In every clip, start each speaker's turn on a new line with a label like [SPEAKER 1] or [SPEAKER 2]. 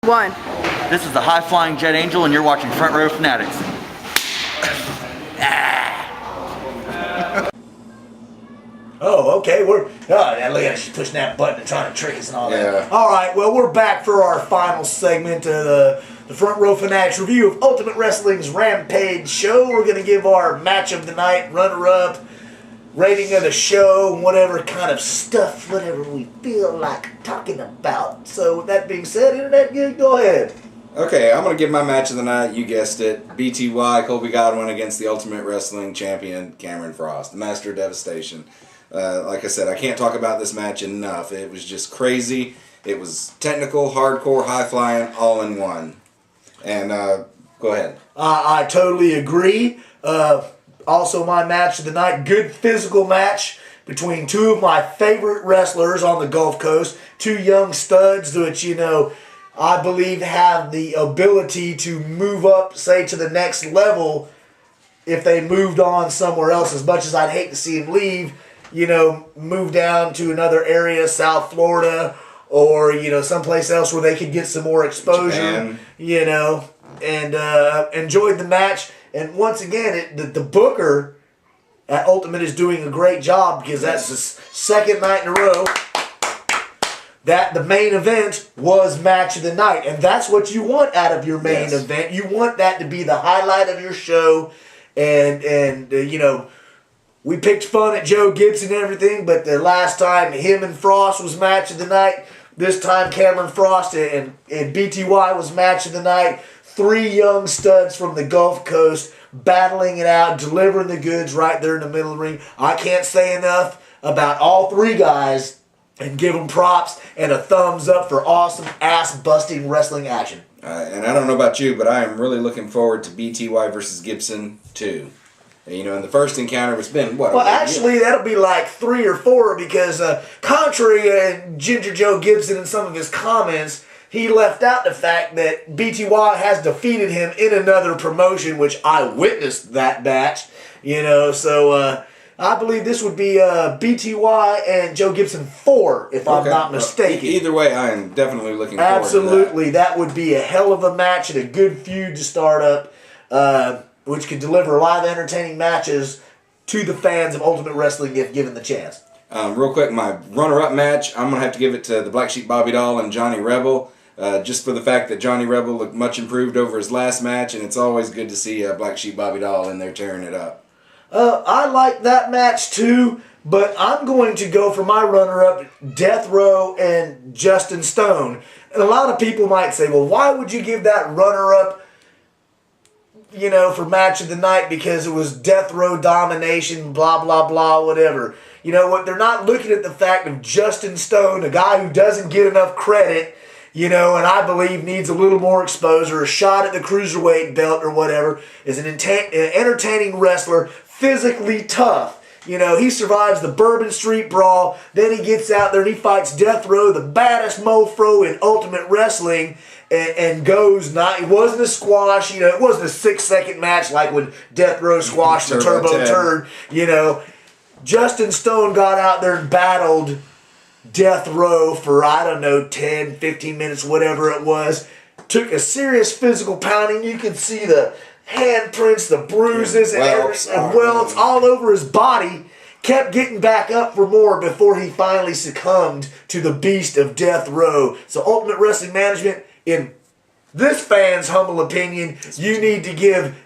[SPEAKER 1] One.
[SPEAKER 2] This is the High Flying Jet Angel, and you're watching Front Row Fanatics.
[SPEAKER 3] Oh, okay. Look at her, she's pushing that button and trying to trick us and all that.
[SPEAKER 4] Yeah.
[SPEAKER 3] All right, well, we're back for our final segment of the Front Row Fanatics review of Ultimate Wrestling's Rampage show. We're going to give our match of the night, runner-up, rating of the show, whatever kind of stuff, whatever we feel like talking about. So with that being said, Internet Geek, go ahead.
[SPEAKER 4] Okay, I'm going to give my match of the night. You guessed it. BTY, Colby Godwin against the Ultimate Wrestling Champion, Cameron Frost, the Master of Devastation. Like I said, I can't talk about this match enough. It was just crazy. It was technical, hardcore, high-flying, all in one. And go ahead.
[SPEAKER 3] I totally agree. Also my match of the night, good physical match between two of my favorite wrestlers on the Gulf Coast. Two young studs which, I believe have the ability to move up, say, to the next level if they moved on somewhere else. As much as I'd hate to see them leave, move down to another area, South Florida, or, someplace else where they could get some more exposure,
[SPEAKER 4] Japan.
[SPEAKER 3] and enjoyed the match. And once again, the booker at Ultimate is doing a great job because that's the second night in a row that the main event was match of the night. And that's what you want out of your main event. You want that to be the highlight of your show. And we picked fun at Joe Gibson and everything, but the last time him and Frost was match of the night, this time Cameron Frost and BTY was match of the night. Three young studs from the Gulf Coast battling it out, delivering the goods right there in the middle of the ring. I can't say enough about all three guys and give them props and a thumbs up for awesome ass-busting wrestling action.
[SPEAKER 4] And I don't know about you, but I am really looking forward to BTY versus Gibson 2. And the first encounter was been, what?
[SPEAKER 3] Well, actually, that'll be like 3 or 4 because contrary to Ginger Joe Gibson and some of his comments, he left out the fact that BTY has defeated him in another promotion, which I witnessed that match. So I believe this would be BTY and Joe Gibson 4, if I'm not mistaken.
[SPEAKER 4] Either way, I am definitely looking forward to that.
[SPEAKER 3] Absolutely. That would be a hell of a match and a good feud to start up, which could deliver live entertaining matches to the fans of Ultimate Wrestling if given the chance.
[SPEAKER 4] Real quick, my runner-up match, I'm going to have to give it to the Black Sheep Bobby Doll and Johnny Rebel. Just for the fact that Johnny Rebel looked much improved over his last match, and it's always good to see Black Sheep Bobby Doll in there tearing it up.
[SPEAKER 3] I like that match too, but I'm going to go for my runner-up, Death Row and Justin Stone. And a lot of people might say, well, why would you give that runner-up, for match of the night? Because it was Death Row domination, blah, blah, blah, whatever. You know what? They're not looking at the fact of Justin Stone, a guy who doesn't get enough credit, and I believe needs a little more exposure, a shot at the cruiserweight belt or whatever, is an entertaining wrestler, physically tough. He survives the Bourbon Street Brawl, then he gets out there and he fights Death Row, the baddest mofo in Ultimate Wrestling, and goes not. It wasn't a squash, it wasn't a 6-second match like when Death Row squashed the Turbo Turd, Justin Stone got out there and battled Death Row for, 10, 15 minutes, whatever it was. Took a serious physical pounding. You could see the handprints, the bruises, and welts all over his body. Kept getting back up for more before he finally succumbed to the beast of Death Row. So Ultimate Wrestling Management, in this fan's humble opinion, you need to give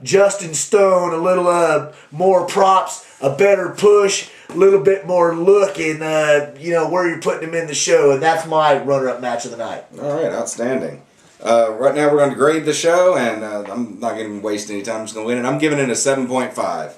[SPEAKER 3] Justin Stone a little more props, a better push, a little bit more look in where you're putting him in the show. And that's my runner-up match of the night.
[SPEAKER 4] All right, outstanding. Right now we're going to grade the show, and I'm not going to waste any time. I'm just going to win it. I'm giving it a 7.5.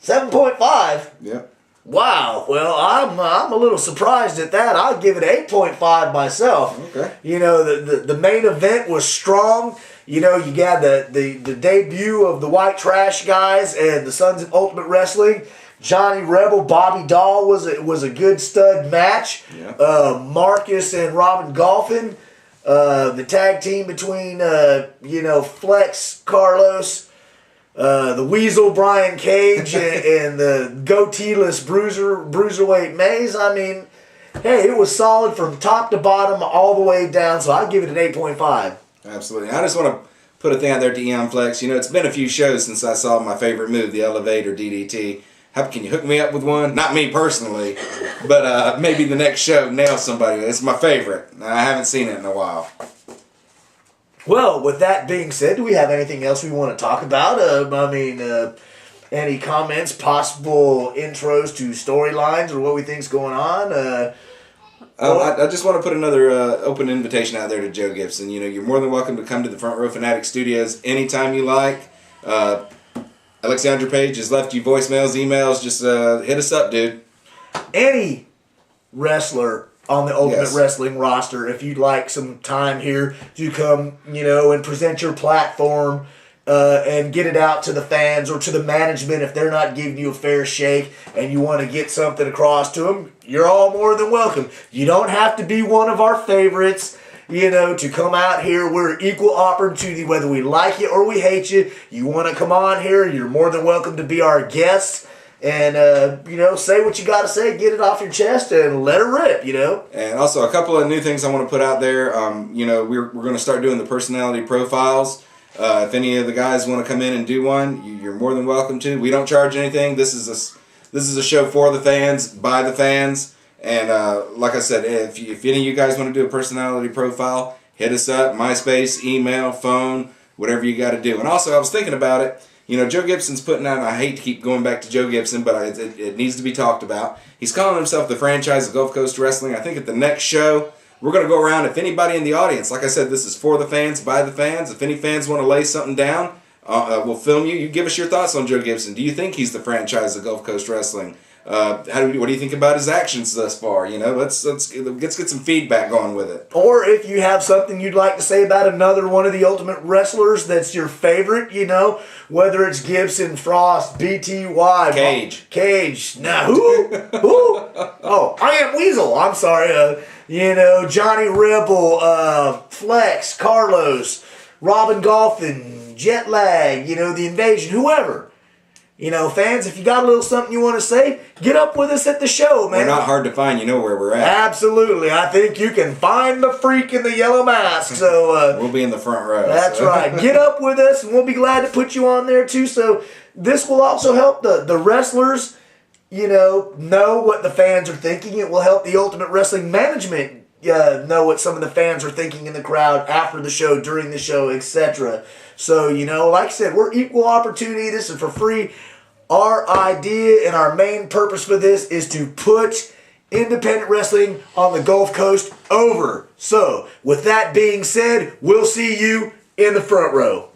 [SPEAKER 3] 7.5?
[SPEAKER 4] Yep.
[SPEAKER 3] Wow. Well, I'm a little surprised at that. I'll give it 8.5 myself.
[SPEAKER 4] Okay.
[SPEAKER 3] The main event was strong. You got the debut of the White Trash guys and the Sons of Ultimate Wrestling. Johnny Rebel, Bobby Doll was a good stud match.
[SPEAKER 4] Yeah.
[SPEAKER 3] Marcus and Robin Golfin. The tag team between, Flex, Carlos, the Weasel, Brian Cage, and the goateeless Bruiserweight Maze. I mean, hey, it was solid from top to bottom all the way down, so I'd give it an 8.5.
[SPEAKER 4] Absolutely. I just want to put a thing out there to Eon Flex. You know, it's been a few shows since I saw my favorite move, the elevator DDT. Can you hook me up with one? Not me personally, but maybe the next show nail somebody. It's my favorite. I haven't seen it in a while.
[SPEAKER 3] Well, with that being said, do we have anything else we want to talk about? Any comments, possible intros to storylines or what we think's going on?
[SPEAKER 4] I just want to put another open invitation out there to Joe Gibson. You know, you're more than welcome to come to the Front Row Fanatics Studios anytime you like. Alexander Page has left you voicemails, emails. Just hit us up, dude.
[SPEAKER 3] Any wrestler on the Ultimate Wrestling roster, if you'd like some time here to come, and present your platform and get it out to the fans or to the management if they're not giving you a fair shake and you want to get something across to them, you're all more than welcome. You don't have to be one of our favorites, to come out here. We're equal opportunity, whether we like you or we hate you. You want to come on here, you're more than welcome to be our guest. And, say what you got to say, get it off your chest, and let it rip,
[SPEAKER 4] And also, a couple of new things I want to put out there. We're going to start doing the personality profiles. If any of the guys want to come in and do one, you're more than welcome to. We don't charge anything. This is a show for the fans, by the fans. And like I said, if any of you guys want to do a personality profile, hit us up, MySpace, email, phone, whatever you got to do. And also, I was thinking about it. Joe Gibson's putting out, I hate to keep going back to Joe Gibson, but it needs to be talked about. He's calling himself the franchise of Gulf Coast Wrestling. I think at the next show, we're going to go around. If anybody in the audience, like I said, this is for the fans, by the fans. If any fans want to lay something down, we'll film you. You give us your thoughts on Joe Gibson. Do you think he's the franchise of Gulf Coast Wrestling? What do you think about his actions thus far? Let's get some feedback going with it.
[SPEAKER 3] Or if you have something you'd like to say about another one of the Ultimate Wrestlers that's your favorite, whether it's Gibson, Frost, BTY, Cage. Now who? Oh, I am Weasel. I'm sorry. Johnny Rebel, Flex, Carlos, Robin Golfin, Jetlag. The Invasion, whoever. Fans, if you got a little something you want to say, get up with us at the show, man.
[SPEAKER 4] We're not hard to find. You know where we're at.
[SPEAKER 3] Absolutely. I think you can find the freak in the yellow mask. So
[SPEAKER 4] we'll be in the front row.
[SPEAKER 3] That's right. Get up with us, and we'll be glad to put you on there, too. So this will also help the wrestlers, know what the fans are thinking. It will help the Ultimate Wrestling management know what some of the fans are thinking in the crowd after the show, during the show, etc. So, like I said, we're equal opportunity. This is for free. Our idea and our main purpose for this is to put independent wrestling on the Gulf Coast over. So, with that being said, we'll see you in the front row.